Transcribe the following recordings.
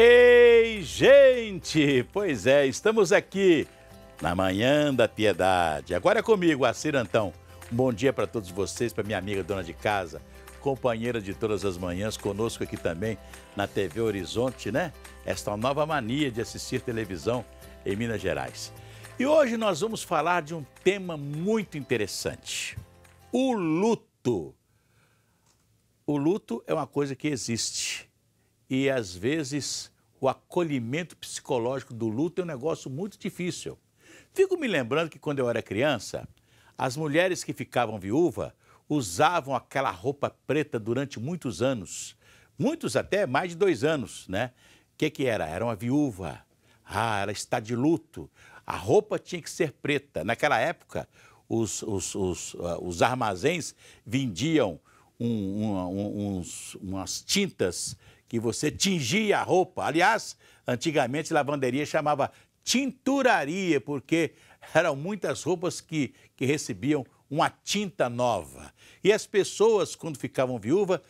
Ei, gente! Pois é, estamos aqui na Manhã da Piedade. Agora é comigo, Acir Antão. Um bom dia para todos vocês, para minha amiga dona de casa, companheira de todas as manhãs, conosco aqui também na TV Horizonte, né? Esta nova mania de assistir televisão em Minas Gerais. E hoje nós vamos falar de um tema muito interessante: o luto. O luto é uma coisa que existe. E, às vezes, o acolhimento psicológico do luto é um negócio muito difícil. Fico me lembrando que, quando eu era criança, as mulheres que ficavam viúvas usavam aquela roupa preta durante muitos anos. Muitos até mais de 2 anos, né? O que era? Era uma viúva. Ah, ela está de luto. A roupa tinha que ser preta. Naquela época, os armazéns vendiam umas tintas que você tingia a roupa. Aliás, antigamente lavanderia chamava tinturaria, porque eram muitas roupas que recebiam uma tinta nova. E as pessoas, quando ficavam viúvas,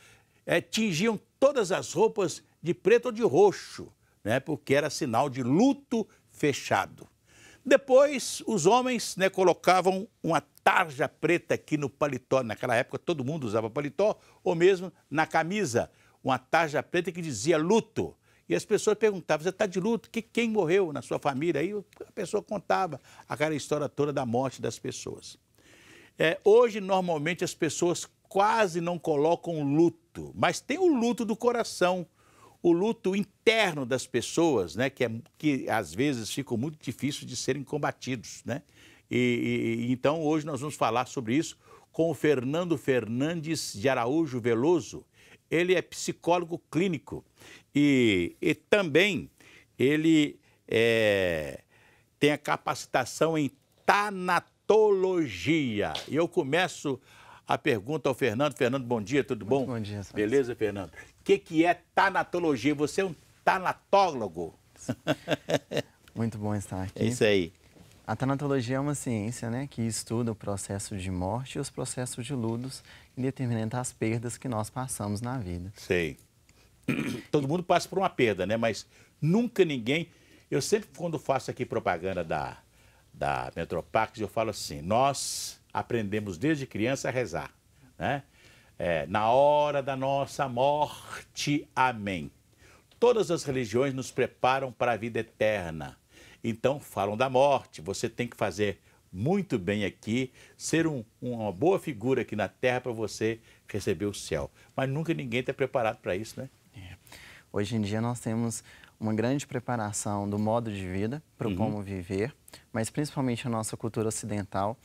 tingiam todas as roupas de preto ou de roxo, né? Porque era sinal de luto fechado. Depois, os homens, né, colocavam uma tarja preta aqui no paletó. Naquela época, todo mundo usava paletó, ou mesmo na camisa, uma tarja preta que dizia luto. E as pessoas perguntavam: você está de luto? Quem morreu na sua família? Aí a pessoa contava aquela história toda da morte das pessoas. Hoje, normalmente, as pessoas quase não colocam luto, mas tem o luto do coração, o luto interno das pessoas, né, que às vezes ficam muito difíceis de serem combatidos, né? Então, hoje nós vamos falar sobre isso com o Fernando Fernandes de Araújo Veloso. Ele é psicólogo clínico e também ele tem a capacitação em tanatologia. E eu começo a pergunta ao Fernando. Fernando, bom dia, tudo bom? Bom dia, senhor. Beleza, Fernando? O que é tanatologia? Você é um tanatólogo? Muito bom estar aqui. É isso aí. A tanatologia é uma ciência, né, que estuda o processo de morte e os processos de lutos e determina as perdas que nós passamos na vida. Sei. Todo mundo passa por uma perda, né? Mas nunca ninguém... Eu sempre, quando faço aqui propaganda da Metropax, eu falo assim: nós aprendemos desde criança a rezar, né? Na hora da nossa morte, amém. Todas as religiões nos preparam para a vida eterna. Então, falam da morte. Você tem que fazer muito bem aqui, ser uma boa figura aqui na Terra para você receber o céu. Mas nunca ninguém está preparado para isso, né? Hoje em dia nós temos uma grande preparação do modo de vida, para o como viver, mas principalmente a nossa cultura ocidental,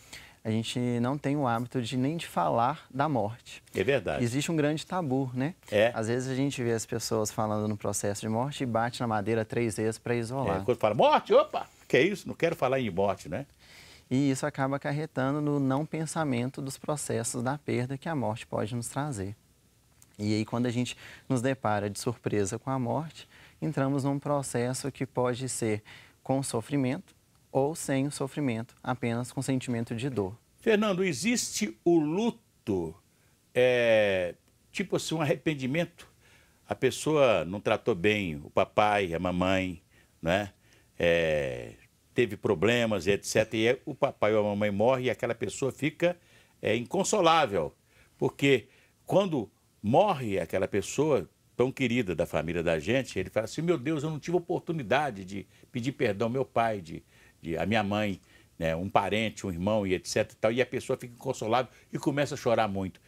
a gente não tem o hábito nem de falar da morte. É verdade. Existe um grande tabu, né? Às vezes a gente vê as pessoas falando no processo de morte e bate na madeira 3 vezes para isolar. Quando fala morte, opa, que é isso? Não quero falar em morte, né? E isso acaba acarretando no não pensamento dos processos da perda que a morte pode nos trazer. E aí, quando a gente nos depara de surpresa com a morte, entramos num processo que pode ser com sofrimento ou sem o sofrimento, apenas com sentimento de dor. Fernando, existe o luto, tipo assim, um arrependimento? A pessoa não tratou bem o papai, a mamãe, né? Teve problemas e etc. E o papai ou a mamãe morre e aquela pessoa fica inconsolável. Porque quando morre aquela pessoa tão querida da família da gente, ele fala assim: meu Deus, eu não tive oportunidade de pedir perdão ao meu pai, a minha mãe, né, um parente, um irmão e etc. E, tal, e a pessoa fica inconsolável e começa a chorar muito.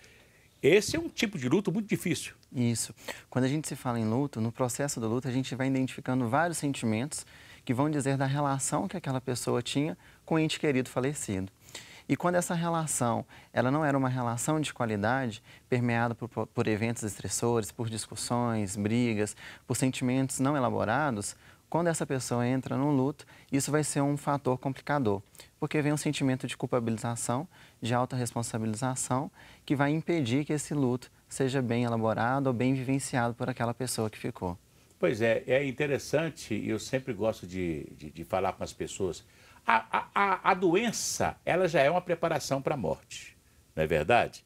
Esse é um tipo de luto muito difícil. Isso. Quando a gente se fala em luto, no processo do luto, a gente vai identificando vários sentimentos que vão dizer da relação que aquela pessoa tinha com o ente querido falecido. E quando essa relação, ela não era uma relação de qualidade, permeada por eventos estressores, por discussões, brigas, por sentimentos não elaborados, quando essa pessoa entra no luto, isso vai ser um fator complicador, porque vem um sentimento de culpabilização, de autorresponsabilização, que vai impedir que esse luto seja bem elaborado ou bem vivenciado por aquela pessoa que ficou. Pois é interessante, e eu sempre gosto de falar com as pessoas. A doença, ela já é uma preparação para a morte, não é verdade?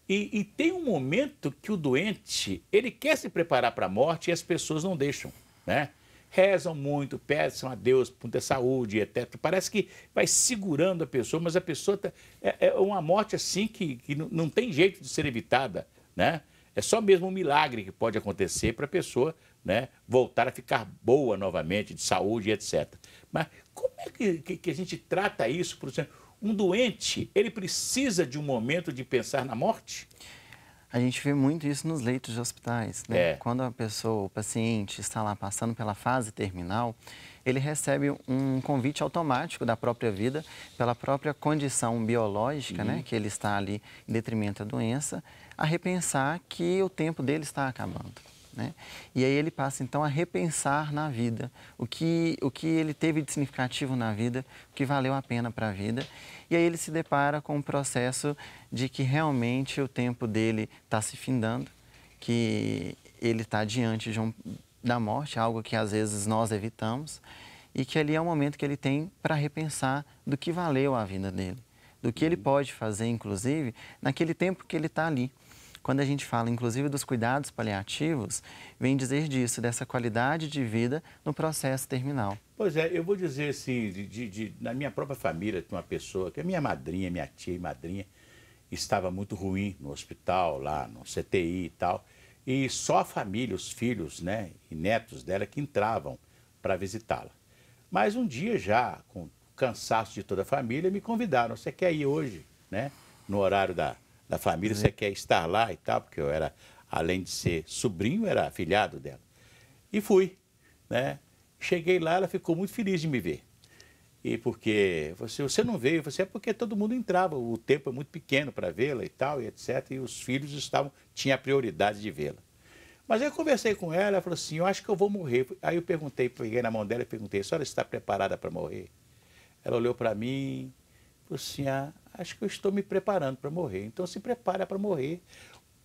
E tem um momento que o doente, ele quer se preparar para a morte e as pessoas não deixam. né? Rezam muito, peçam a Deus por ter saúde, etc. Parece que vai segurando a pessoa, mas a pessoa é uma morte assim que não tem jeito de ser evitada, né? É só mesmo um milagre que pode acontecer para a pessoa, né, voltar a ficar boa novamente, de saúde, etc. Mas como é que a gente trata isso, por exemplo? Um doente, ele precisa de um momento de pensar na morte? A gente vê muito isso nos leitos de hospitais, né? É. Quando a pessoa, o paciente, está lá passando pela fase terminal, ele recebe um convite automático da própria vida, pela própria condição biológica, né? Que ele está ali em detrimento da doença, a repensar que o tempo dele está acabando. Né? E aí ele passa então a repensar na vida, o que ele teve de significativo na vida, o que valeu a pena para a vida. E aí ele se depara com o processo de que realmente o tempo dele está se findando, que ele está diante da morte, algo que às vezes nós evitamos, e que ali é o momento que ele tem para repensar do que valeu a vida dele, do que ele pode fazer, inclusive, naquele tempo que ele está ali. Quando a gente fala, inclusive, dos cuidados paliativos, vem dizer disso, dessa qualidade de vida no processo terminal. Pois é, eu vou dizer assim, na minha própria família, tem uma pessoa que é minha madrinha, minha tia e madrinha, estava muito ruim no hospital, lá no CTI e tal, e só a família, os filhos, né, e netos dela que entravam para visitá-la. Mas um dia já, com o cansaço de toda a família, me convidaram, você quer ir hoje, né, no horário da família, você quer estar lá e tal, porque eu era, além de ser sobrinho, era afilhado dela. E fui, né? Cheguei lá, ela ficou muito feliz de me ver. E porque você não veio, é porque todo mundo entrava, o tempo é muito pequeno para vê-la e tal, e etc. E os filhos tinham a prioridade de vê-la. Mas eu conversei com ela, ela falou assim, eu acho que eu vou morrer. Aí eu peguei na mão dela e perguntei, a senhora está preparada para morrer? Ela olhou para mim, falou assim, acho que eu estou me preparando para morrer. Então se prepara para morrer.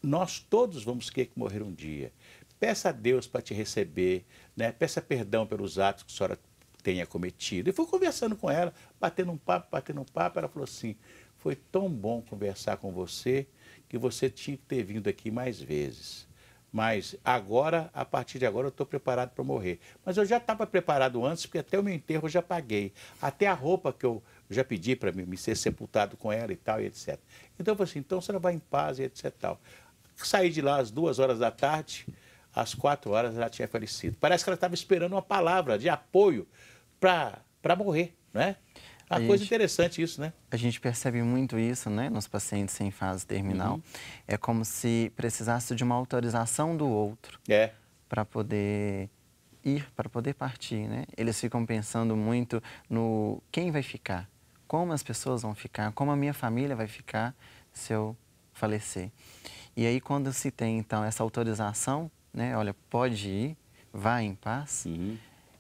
Nós todos vamos ter que morrer um dia. Peça a Deus para te receber, né? Peça perdão pelos atos que a senhora tenha cometido. E fui conversando com ela, batendo um papo. Ela falou assim, foi tão bom conversar com você que você tinha que ter vindo aqui mais vezes. Mas agora, a partir de agora, eu estou preparado para morrer. Mas eu já estava preparado antes, porque até o meu enterro eu já paguei. Até a roupa que eu já pedi para me ser sepultado com ela e tal, e etc. Então eu falei assim, então você vai em paz e etc. Tal. Saí de lá às 2h da tarde, às 4h ela tinha falecido. Parece que ela estava esperando uma palavra de apoio para morrer, né? Uma coisa interessante isso, né? A gente percebe muito isso, né, nos pacientes em fase terminal. É como se precisasse de uma autorização do outro para poder ir, para poder partir, né? Eles ficam pensando muito no quem vai ficar, como as pessoas vão ficar, como a minha família vai ficar se eu falecer. E aí, quando se tem, então, essa autorização, né, olha, pode ir, vá em paz,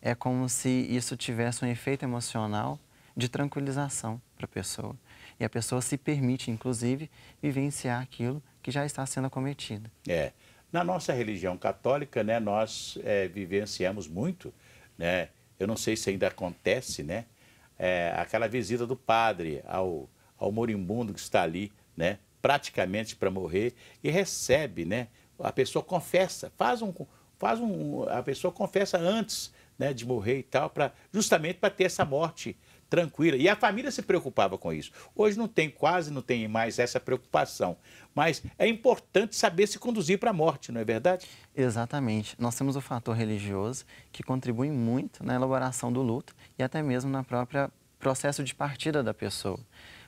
é como se isso tivesse um efeito emocional de tranquilização para a pessoa. E a pessoa se permite, inclusive, vivenciar aquilo que já está sendo acometido. Na nossa religião católica, né, nós vivenciamos muito, né, eu não sei se ainda acontece, né, aquela visita do padre ao moribundo que está ali, né, praticamente para morrer, e recebe, né, a pessoa confessa, a pessoa confessa antes, né, de morrer e tal, justamente para ter essa morte tranquila. E a família se preocupava com isso. Hoje quase não tem mais essa preocupação. Mas é importante saber se conduzir para a morte, não é verdade? Exatamente. Nós temos o fator religioso que contribui muito na elaboração do luto e até mesmo na própria processo de partida da pessoa.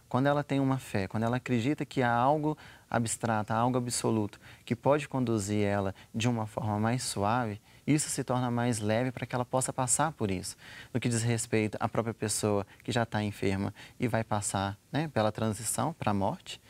Quando ela tem uma fé, quando ela acredita que há algo abstrato, há algo absoluto, que pode conduzir ela de uma forma mais suave, isso se torna mais leve para que ela possa passar por isso. No que diz respeito à própria pessoa que já está enferma e vai passar, né, pela transição para a morte,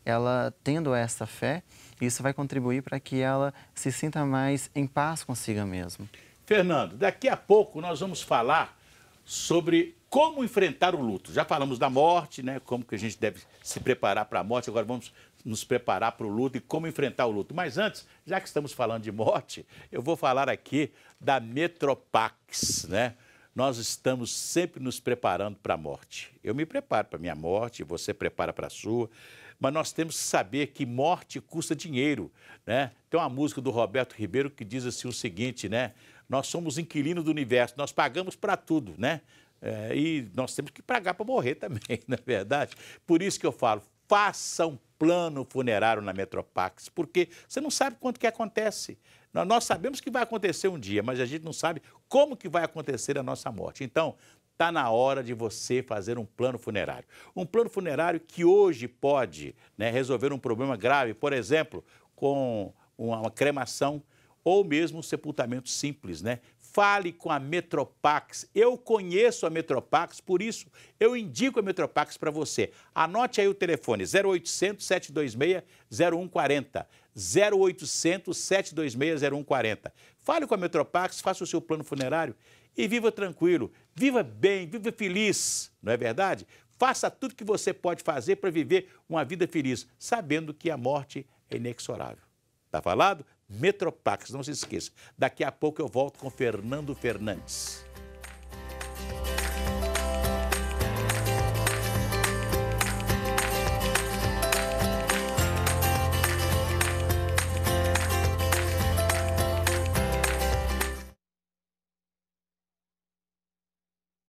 ela tendo essa fé, isso vai contribuir para que ela se sinta mais em paz consigo mesma. Fernando, daqui a pouco nós vamos falar sobre como enfrentar o luto. Já falamos da morte, né? Como que a gente deve se preparar para a morte. Agora vamos nos preparar para o luto e como enfrentar o luto. Mas antes, já que estamos falando de morte, eu vou falar aqui da Metropax, né? Nós estamos sempre nos preparando para a morte. Eu me preparo para a minha morte, você prepara para a sua. Mas nós temos que saber que morte custa dinheiro, né? Tem uma música do Roberto Ribeiro que diz assim o seguinte, né? Nós somos inquilinos do universo, nós pagamos para tudo, né? E nós temos que pagar para morrer também, não é verdade? Por isso que eu falo, faça um plano funerário na Metropax, porque você não sabe quanto que acontece. Nós sabemos que vai acontecer um dia, mas a gente não sabe como que vai acontecer a nossa morte. Então, está na hora de você fazer um plano funerário. Um plano funerário que hoje pode, né, resolver um problema grave, por exemplo, com uma cremação ou mesmo um sepultamento simples, né? Fale com a Metropax. Eu conheço a Metropax, por isso eu indico a Metropax para você. Anote aí o telefone 0800 726 0140. 0800 726 0140. Fale com a Metropax, faça o seu plano funerário e viva tranquilo, viva bem, viva feliz, não é verdade? Faça tudo que você pode fazer para viver uma vida feliz, sabendo que a morte é inexorável. Tá falado? Metropax, não se esqueça. Daqui a pouco eu volto com Fernando Fernandes.